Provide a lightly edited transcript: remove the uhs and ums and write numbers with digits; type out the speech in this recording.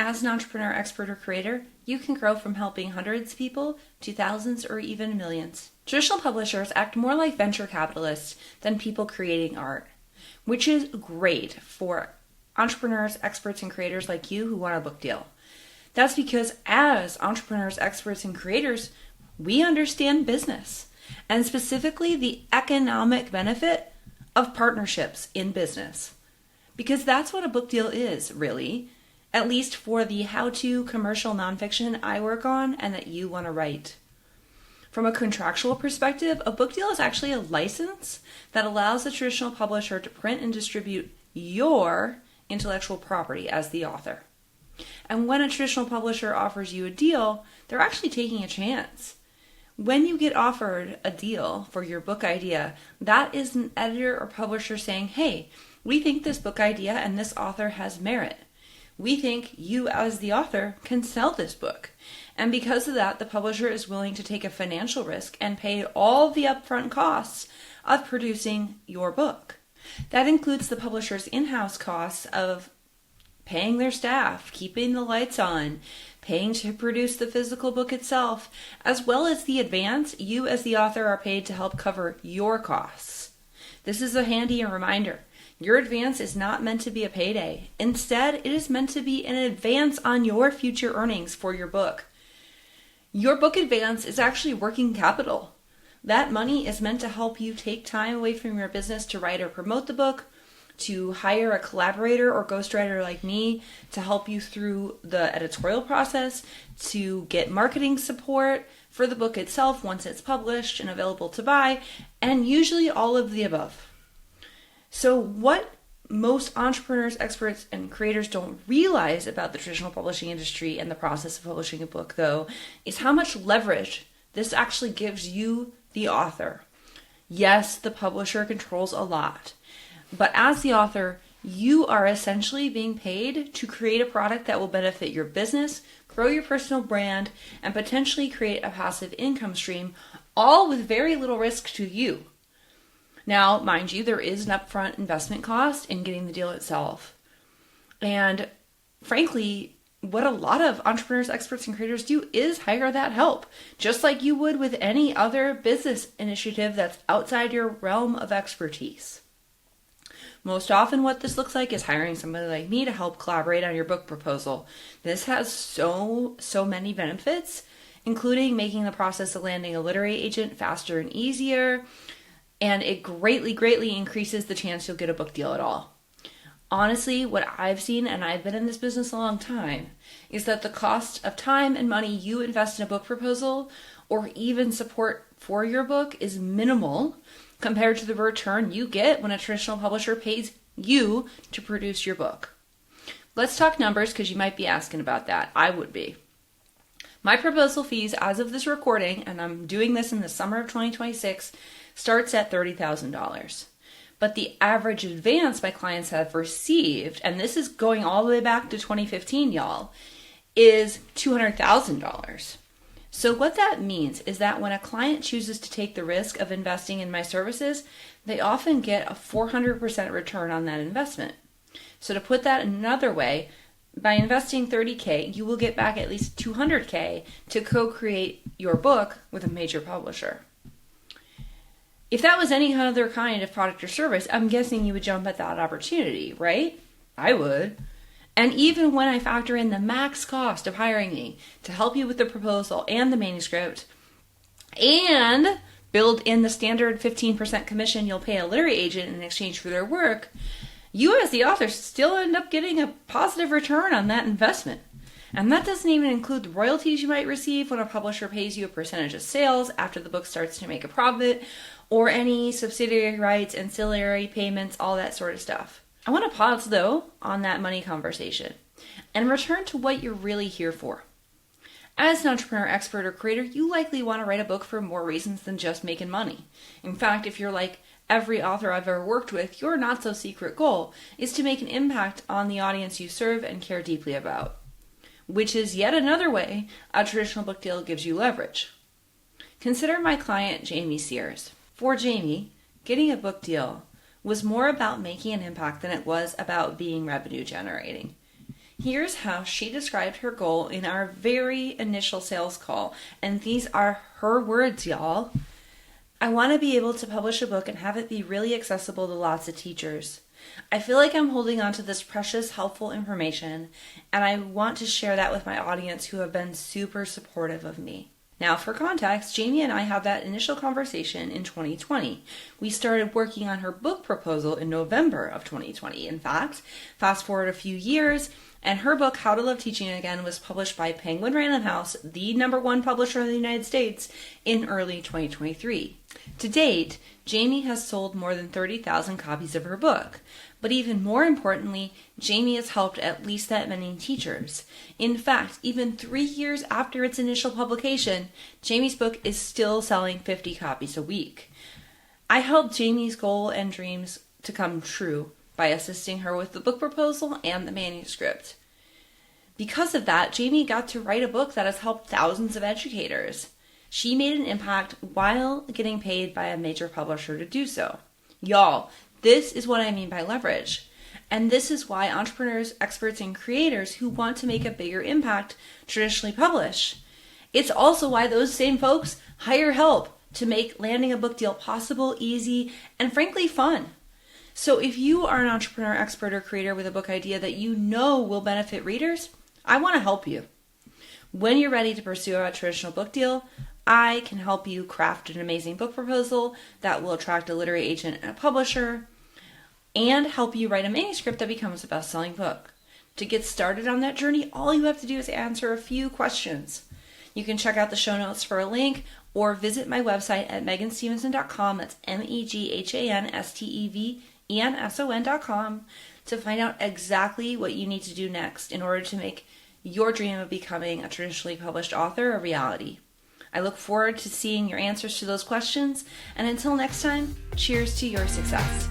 as an entrepreneur, expert, or creator, you can grow from helping hundreds of people to thousands or even millions. Traditional publishers act more like venture capitalists than people creating art, which is great for entrepreneurs, experts, and creators like you who want a book deal. That's because as entrepreneurs, experts, and creators, we understand business, and specifically the economic benefit of partnerships in business. Because that's what a book deal is, really, at least for the how-to commercial nonfiction I work on and that you want to write. From a contractual perspective, a book deal is actually a license that allows the traditional publisher to print and distribute your intellectual property as the author. And when a traditional publisher offers you a deal, they're actually taking a chance. When you get offered a deal for your book idea, that is an editor or publisher saying, hey, we think this book idea and this author has merit. We think you as the author can sell this book. And because of that, the publisher is willing to take a financial risk and pay all the upfront costs of producing your book. That includes the publisher's in-house costs of paying their staff, keeping the lights on, paying to produce the physical book itself, as well as the advance you as the author are paid to help cover your costs. This is a handy reminder. Your advance is not meant to be a payday. Instead, it is meant to be an advance on your future earnings for your book. Your book advance is actually working capital. That money is meant to help you take time away from your business to write or promote the book, to hire a collaborator or ghostwriter like me to help you through the editorial process, to get marketing support for the book itself once it's published and available to buy, and usually all of the above. So what most entrepreneurs, experts, and creators don't realize about the traditional publishing industry and the process of publishing a book, though, is how much leverage this actually gives you, the author. Yes, the publisher controls a lot, but as the author, you are essentially being paid to create a product that will benefit your business, grow your personal brand, and potentially create a passive income stream, all with very little risk to you. Now, mind you, there is an upfront investment cost in getting the deal itself. And frankly, what a lot of entrepreneurs, experts, and creators do is hire that help, just like you would with any other business initiative that's outside your realm of expertise. Most often what this looks like is hiring somebody like me to help collaborate on your book proposal. This has so many benefits, including making the process of landing a literary agent faster and easier, and it greatly increases the chance you'll get a book deal at all. Honestly, what I've seen, and I've been in this business a long time, is that the cost of time and money you invest in a book proposal or even support for your book is minimal compared to the return you get when a traditional publisher pays you to produce your book. Let's talk numbers because you might be asking about that. I would be. My proposal fees as of this recording, and I'm doing this in the summer of 2026, starts at $30,000. But the average advance my clients have received, and this is going all the way back to 2015, y'all, is $200,000. So what that means is that when a client chooses to take the risk of investing in my services, they often get a 400% return on that investment. So to put that another way, by investing $30K, you will get back at least $200K to co-create your book with a major publisher. If that was any other kind of product or service, I'm guessing you would jump at that opportunity, right? I would. And even when I factor in the max cost of hiring me to help you with the proposal and the manuscript, and build in the standard 15% commission you'll pay a literary agent in exchange for their work, you as the author still end up getting a positive return on that investment. And that doesn't even include the royalties you might receive when a publisher pays you a percentage of sales after the book starts to make a profit, or any subsidiary rights, ancillary payments, all that sort of stuff. I want to pause, though, on that money conversation and return to what you're really here for. As an entrepreneur, expert, or creator, you likely want to write a book for more reasons than just making money. In fact, if you're like every author I've ever worked with, your not-so-secret goal is to make an impact on the audience you serve and care deeply about, which is yet another way a traditional book deal gives you leverage. Consider my client, Jamie Sears. For Jamie, getting a book deal was more about making an impact than it was about being revenue generating. Here's how she described her goal in our very initial sales call, and these are her words, y'all. I want to be able to publish a book and have it be really accessible to lots of teachers. I feel like I'm holding on to this precious, helpful information, and I want to share that with my audience who have been super supportive of me. Now, for context, Jamie and I had that initial conversation in 2020. We started working on her book proposal in November of 2020. In fact, fast forward a few years, and her book, How to Love Teaching Again, was published by Penguin Random House, the #1 publisher in the United States, in early 2023. To date, Jamie has sold more than 30,000 copies of her book. But even more importantly, Jamie has helped at least that many teachers. In fact, even 3 years after its initial publication, Jamie's book is still selling 50 copies a week. I helped Jamie's goal and dreams to come true by assisting her with the book proposal and the manuscript. Because of that, Jamie got to write a book that has helped thousands of educators. She made an impact while getting paid by a major publisher to do so. Y'all, this is what I mean by leverage. And this is why entrepreneurs, experts, and creators who want to make a bigger impact traditionally publish. It's also why those same folks hire help to make landing a book deal possible, easy, and frankly fun. So if you are an entrepreneur, expert, or creator with a book idea that you know will benefit readers, I want to help you. When you're ready to pursue a traditional book deal, I can help you craft an amazing book proposal that will attract a literary agent and a publisher, and help you write a manuscript that becomes a best-selling book. To get started on that journey, all you have to do is answer a few questions. You can check out the show notes for a link, or visit my website at meghanstevenson.com, that's meghanstevenson.com, to find out exactly what you need to do next in order to make your dream of becoming a traditionally published author a reality. I look forward to seeing your answers to those questions, and until next time, cheers to your success.